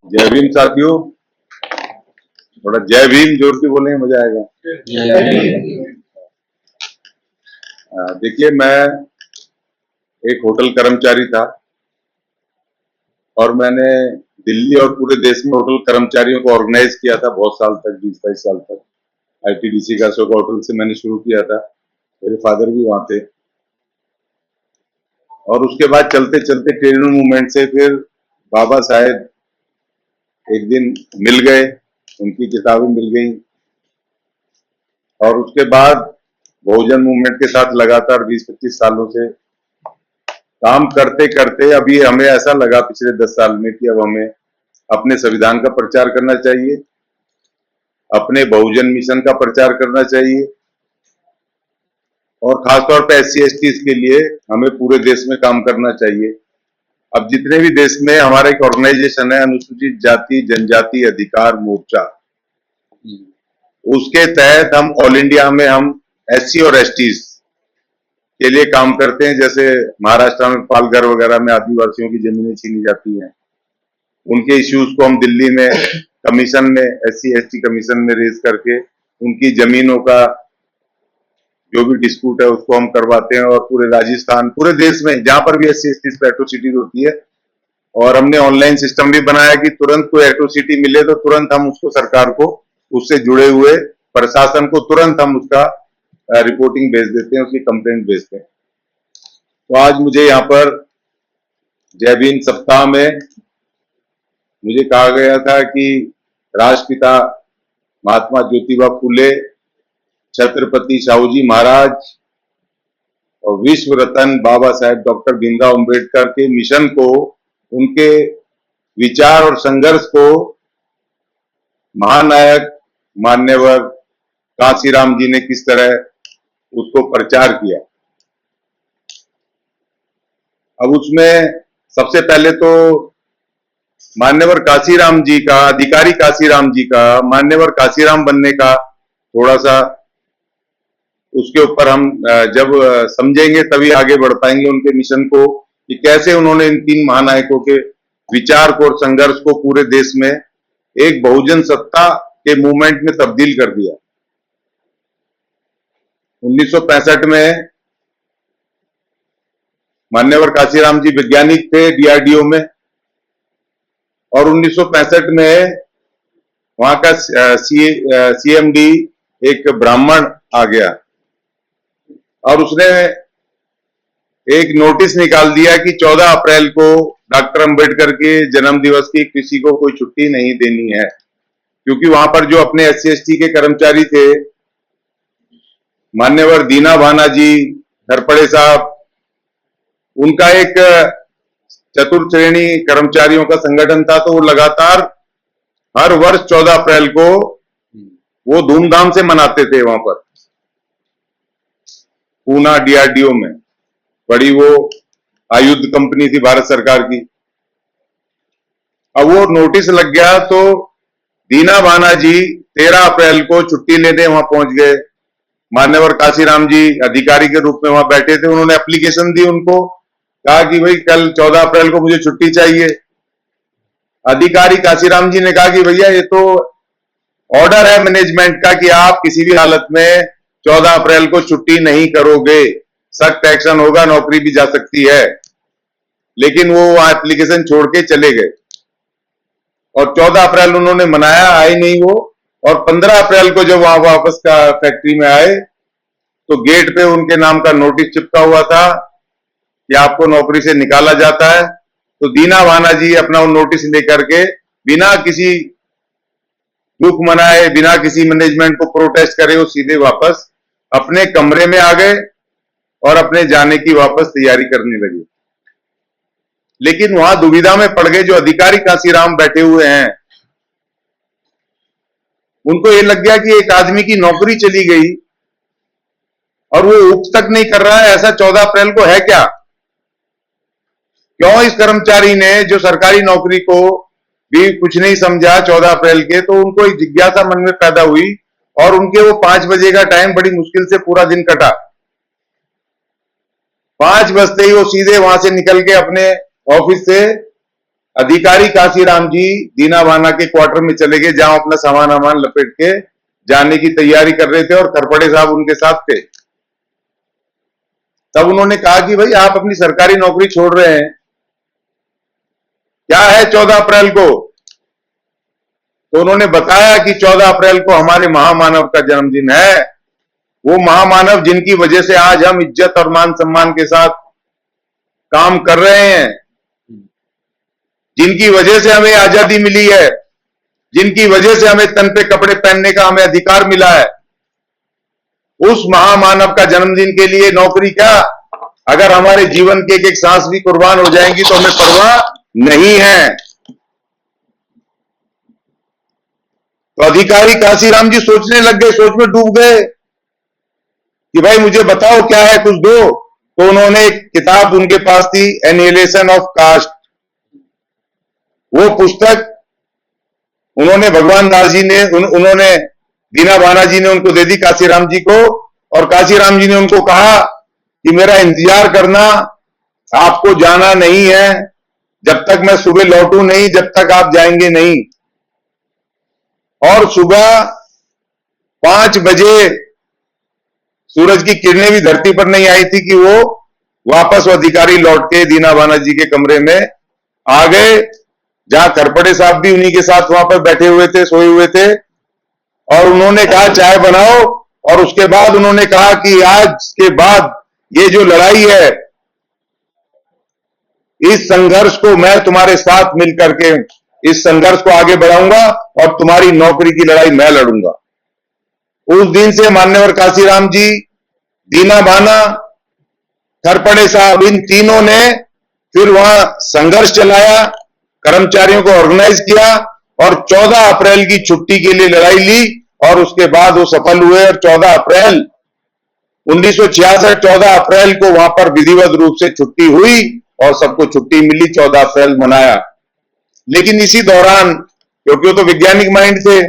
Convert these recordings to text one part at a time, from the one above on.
जय भीम साथियों, थोड़ा जय भीम जोर के बोलेंगे मजा आएगा। देखिए, मैं एक होटल कर्मचारी था और मैंने दिल्ली और पूरे देश में होटल कर्मचारियों को ऑर्गेनाइज किया था बहुत साल तक, 20-22 साल तक। आईटीडीसी का अशोक होटल से मैंने शुरू किया था, मेरे फादर भी वहां थे। और उसके बाद चलते चलते ट्रेड यूनियन मूवमेंट से फिर बाबा साहेब एक दिन मिल गए, उनकी किताबें मिल गई और उसके बाद बहुजन मूवमेंट के साथ लगातार 20-25 सालों से काम करते करते अभी हमें ऐसा लगा पिछले 10 साल में कि अब हमें अपने संविधान का प्रचार करना चाहिए, अपने बहुजन मिशन का प्रचार करना चाहिए और खासतौर पर SC/ST के लिए हमें पूरे देश में काम करना चाहिए। अब जितने भी देश में हमारा एक ऑर्गेनाइजेशन है, अनुसूचित जाति जनजाति अधिकार मोर्चा, उसके तहत हम ऑल इंडिया में हम SC और ST के लिए काम करते हैं। जैसे महाराष्ट्र में पालघर वगैरह में आदिवासियों की जमीनें छीनी जाती हैं, उनके इश्यूज को हम दिल्ली में कमीशन में SC/ST कमीशन में रेज करके उनकी जमीनों का जो भी डिस्प्यूट है उसको हम करवाते हैं। और पूरे राजस्थान, पूरे देश में जहां पर भी SC/ST पे एट्रोसिटीज होती है, और हमने ऑनलाइन सिस्टम भी बनाया कि तुरंत कोई एट्रोसिटी मिले तो तुरंत हम उसको सरकार को, उससे जुड़े हुए प्रशासन को तुरंत हम उसका रिपोर्टिंग भेज देते हैं, उसकी कंप्लेंट भेजते हैं। तो आज मुझे यहाँ पर जय भीम सप्ताह में मुझे कहा गया था कि राष्ट्रपिता महात्मा ज्योतिबा फूले, छत्रपति शाहूजी महाराज और विश्व रत्न बाबा साहेब डॉक्टर भीमराव अंबेडकर के मिशन को, उनके विचार और संघर्ष को महानायक मान्यवर कांशीराम जी ने किस तरह उसको प्रचार किया। अब उसमें सबसे पहले तो मान्यवर कांशीराम जी का, अधिकारी कांशीराम जी का, मान्यवर कांशीराम बनने का थोड़ा सा उसके ऊपर हम जब समझेंगे तभी आगे बढ़ पाएंगे उनके मिशन को, कि कैसे उन्होंने इन 3 महानायकों के विचार को और संघर्ष को पूरे देश में एक बहुजन सत्ता के मूवमेंट में तब्दील कर दिया। 1965 में मान्यवर कांशीराम जी वैज्ञानिक थे DRDO में, और 1965 में वहां का CMD एक ब्राह्मण आ गया और उसने एक नोटिस निकाल दिया कि 14 अप्रैल को डॉक्टर अंबेडकर के जन्म दिवस की किसी को कोई छुट्टी नहीं देनी है, क्योंकि वहां पर जो अपने SC/ST के कर्मचारी थे, मान्यवर दीना भाना जी, घरपड़े साहब, उनका एक चतुर्थ श्रेणी कर्मचारियों का संगठन था, तो वो लगातार हर वर्ष 14 अप्रैल को वो धूमधाम से मनाते थे। वहां पर पूना DRDO में बड़ी वो आयुध कंपनी थी भारत सरकार की। अब वो नोटिस लग गया तो दीना भाना जी 13 अप्रैल को छुट्टी लेने वहां पहुंच गए। मान्यवर कांशीराम जी अधिकारी के रूप में वहां बैठे थे, उन्होंने एप्लीकेशन दी, उनको कहा कि भाई कल 14 अप्रैल को मुझे छुट्टी चाहिए। अधिकारी कांशीराम जी ने कहा कि भैया ये तो ऑर्डर है मैनेजमेंट का कि आप किसी भी हालत में 14 अप्रैल को छुट्टी नहीं करोगे, सख्त एक्शन होगा, नौकरी भी जा सकती है। लेकिन वो वहां एप्लीकेशन छोड़ के चले गए और 14 अप्रैल उन्होंने मनाया, आए नहीं वो। और 15 अप्रैल को जब वहां वापस का फैक्ट्री में आए तो गेट पे उनके नाम का नोटिस चिपका हुआ था कि आपको नौकरी से निकाला जाता है। तो दीना भाना जी अपना वो नोटिस लेकर के बिना किसी दुख मनाए, बिना किसी मैनेजमेंट को प्रोटेस्ट करे, वो सीधे वापस अपने कमरे में आ गए और अपने जाने की वापस तैयारी करने लगे। लेकिन वहां दुविधा में पड़ गए जो अधिकारी कांशीराम बैठे हुए हैं, उनको ये लग गया कि एक आदमी की नौकरी चली गई और वो उठ तक नहीं कर रहा है, ऐसा 14 अप्रैल को है क्या? क्यों इस कर्मचारी ने जो सरकारी नौकरी को भी कुछ नहीं समझा 14 अप्रैल के, तो उनको एक जिज्ञासा मन में पैदा हुई और उनके वो 5 बजे का टाइम बड़ी मुश्किल से पूरा दिन कटा। 5 बजते ही वो सीधे वहां से निकल के अपने ऑफिस से अधिकारी काशीराम जी दीना भाना के क्वार्टर में चले गए, जहां अपना सामान वामान लपेट के जाने की तैयारी कर रहे थे और खरपड़े साहब उनके साथ थे। तब उन्होंने कहा कि भाई आप अपनी सरकारी नौकरी छोड़ रहे हैं, क्या है 14 अप्रैल को? तो उन्होंने बताया कि 14 अप्रैल को हमारे महामानव का जन्मदिन है। वो महामानव जिनकी वजह से आज हम इज्जत और मान सम्मान के साथ काम कर रहे हैं, जिनकी वजह से हमें आजादी मिली है, जिनकी वजह से हमें तन पे कपड़े पहनने का हमें अधिकार मिला है, उस महामानव का जन्मदिन के लिए नौकरी क्या, अगर हमारे जीवन के एक सांस भी कुर्बान हो जाएंगी तो हमें परवाह नहीं है। तो अधिकारी काशीराम जी सोचने लग गए, सोच में डूब गए कि भाई मुझे बताओ क्या है, कुछ दो। तो उन्होंने एक किताब उनके पास थी, एनिहिलेशन ऑफ कास्ट, वो पुस्तक उन्होंने भगवान दास जी ने उन्होंने दीना भाना जी ने उनको दे दी काशीराम जी को, और काशीराम जी ने उनको कहा कि मेरा इंतजार करना, आपको जाना नहीं है, जब तक मैं सुबह लौटूं नहीं, जब तक आप जाएंगे नहीं। और सुबह 5 बजे सूरज की किरणें भी धरती पर नहीं आई थी कि वो वापस अधिकारी लौट के दीना भाना जी के कमरे में आ गए, जहां खरपड़े साहब भी उन्हीं के साथ वहां पर बैठे हुए थे, सोए हुए थे। और उन्होंने कहा चाय बनाओ, और उसके बाद उन्होंने कहा कि आज के बाद ये जो लड़ाई है, इस संघर्ष को मैं तुम्हारे साथ मिलकर के इस संघर्ष को आगे बढ़ाऊंगा और तुम्हारी नौकरी की लड़ाई मैं लड़ूंगा। उस दिन से मान्यवर काशीराम जी, दीना भाना, खरपड़े साहब, इन तीनों ने फिर वहां संघर्ष चलाया, कर्मचारियों को ऑर्गेनाइज किया और 14 अप्रैल की छुट्टी के लिए लड़ाई ली, और उसके बाद वो सफल हुए। और 14 अप्रैल 1966, 14 अप्रैल को वहां पर विधिवत रूप से छुट्टी हुई और सबको छुट्टी मिली, 14 अप्रैल मनाया। लेकिन इसी दौरान, क्योंकि वो तो वैज्ञानिक माइंड थे,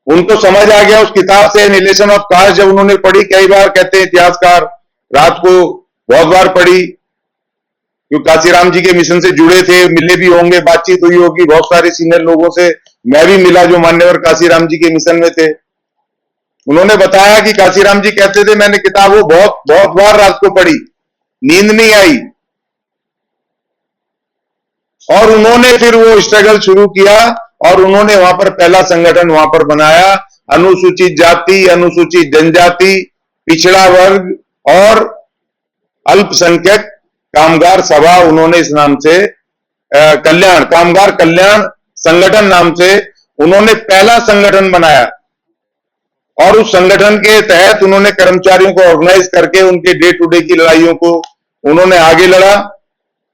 उनको समझ आ गया उस किताब से, एनिहिलेशन ऑफ कास्ट, जब उन्होंने पढ़ी, कई बार कहते हैं इतिहासकार रात को बहुत बार पढ़ी, क्योंकि काशीराम जी के मिशन से जुड़े थे, मिले भी होंगे, बातचीत हुई होगी बहुत सारे सीनियर लोगों से, मैं भी मिला जो मान्यवर काशीराम जी के मिशन में थे। उन्होंने बताया कि काशीराम जी कहते थे मैंने किताब वो बहुत बहुत बार रात को पढ़ी, नींद नहीं आई, और उन्होंने फिर वो स्ट्रगल शुरू किया और उन्होंने वहां पर पहला संगठन वहां पर बनाया, अनुसूचित जाति, अनुसूचित जनजाति, पिछड़ा वर्ग और अल्पसंख्यक कामगार सभा, उन्होंने इस नाम से कल्याण, कामगार कल्याण संगठन नाम से उन्होंने पहला संगठन बनाया। और उस संगठन के तहत उन्होंने कर्मचारियों को ऑर्गेनाइज करके उनके डे टू डे की लड़ाइयों को उन्होंने आगे लड़ा,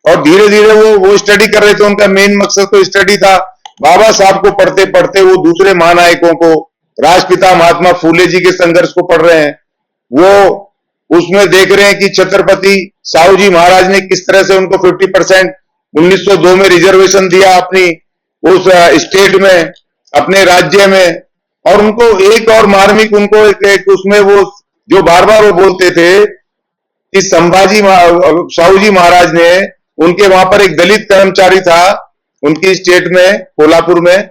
और धीरे धीरे वो स्टडी कर रहे थे। उनका मेन मकसद तो स्टडी था। बाबा साहब को पढ़ते पढ़ते वो दूसरे महानायकों को, राष्ट्रपिता महात्मा फूले जी के संघर्ष को पढ़ रहे हैं, वो उसमें देख रहे हैं कि छत्रपति साहू जी महाराज ने किस तरह से उनको 50% 1902 में रिजर्वेशन दिया अपनी उस स्टेट में, अपने राज्य में। और उनको एक और मार्मिक, उनको एक उसमें वो जो बार बार वो बोलते थे कि संभाजी साहू जी महाराज ने, उनके वहां पर एक दलित कर्मचारी था उनकी स्टेट में, कोल्हापुर में,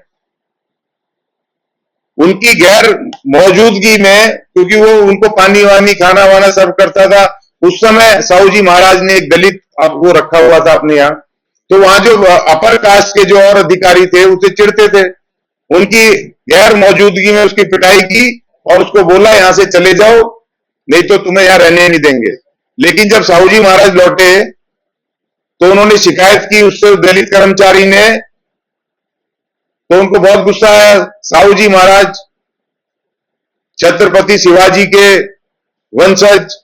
उनकी गैर मौजूदगी में, क्योंकि वो उनको पानी वानी खाना वाना सर्व करता था, उस समय साहू जी महाराज ने एक दलित वो रखा हुआ था अपने यहाँ। तो वहां जो अपर कास्ट के जो और अधिकारी थे उसे चिढ़ते थे, उनकी गैर मौजूदगी में उसकी पिटाई की और उसको बोला यहां से चले जाओ, नहीं तो तुम्हें यहां रहने नहीं देंगे। लेकिन जब साहू जी महाराज लौटे तो उन्होंने शिकायत की उससे, दलित कर्मचारी ने, तो उनको बहुत गुस्सा आया। साहू जी महाराज छत्रपति शिवाजी के वंशज,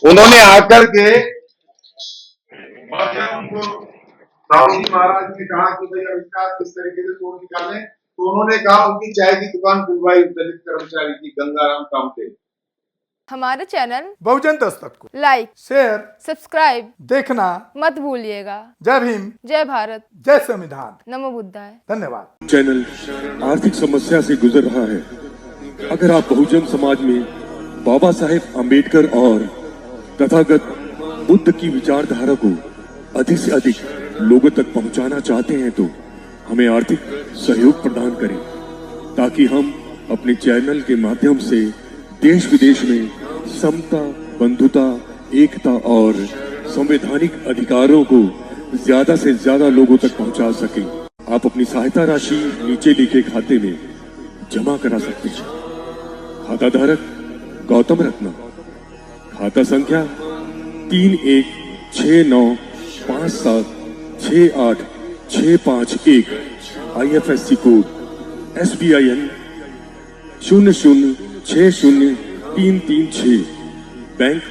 उन्होंने आकर के उनको, साहू जी महाराज ने कहा कि भाई अब इसका किस तरीके से तोड़ निकालें, तो उन्होंने कहा उनकी चाय की दुकान खुलवाई दलित कर्मचारी की, गंगाराम कामते। हमारे चैनल बहुजन दस्तक को लाइक, शेयर, सब्सक्राइब देखना मत भूलिएगा। जय भीम, जय भारत, जय संविधान, नमो बुद्धाय। धन्यवाद। चैनल आर्थिक समस्या से गुजर रहा है। अगर आप बहुजन समाज में बाबा साहेब आम्बेडकर और तथागत बुद्ध की विचारधारा को अधिक से अधिक लोगों तक पहुंचाना चाहते हैं तो हमें आर्थिक सहयोग प्रदान करें ताकि हम अपने चैनल के माध्यम से देश विदेश में समता, बंधुता, एकता और संवैधानिक अधिकारों को ज्यादा से ज्यादा लोगों तक पहुंचा सकें। आप अपनी सहायता राशि नीचे लिखे खाते में जमा करा सकते हैं। खाता धारक गौतम रत्ना, खाता संख्या 3169576865 IFSC कोड SBIN 0060336 बैंक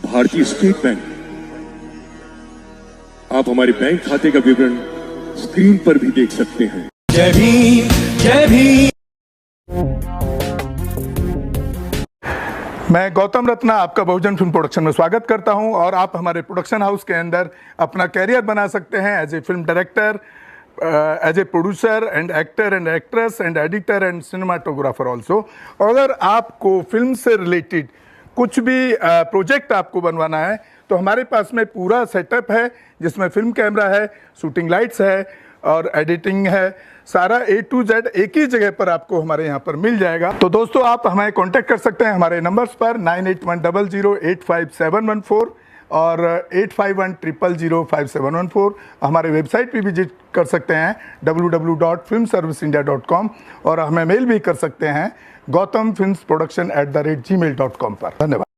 भारतीय स्टेट बैंक। आप हमारे बैंक खाते का विवरण स्क्रीन पर भी देख सकते हैं। जय भीम, जय भीम। मैं गौतम रत्ना आपका बहुजन फिल्म प्रोडक्शन में स्वागत करता हूं और आप हमारे प्रोडक्शन हाउस के अंदर अपना कैरियर बना सकते हैं as a film director, as a producer and actor and actress and editor and cinematographer also. अगर आपको फिल्म से रिलेटेड कुछ भी प्रोजेक्ट आपको बनवाना है तो हमारे पास में पूरा सेटअप है जिसमें फिल्म कैमरा है, शूटिंग लाइट्स है और एडिटिंग है। सारा A to Z एक ही जगह पर आपको हमारे यहाँ पर मिल जाएगा। तो दोस्तों आप हमें कांटेक्ट कर सकते हैं हमारे नंबर्स पर 9810085714 और 8510005714। हमारे वेबसाइट पे विजिट कर सकते हैं www.filmserviceindia.com और हमें मेल भी कर सकते हैं gautamfilmsproduction@gmail.com पर। धन्यवाद।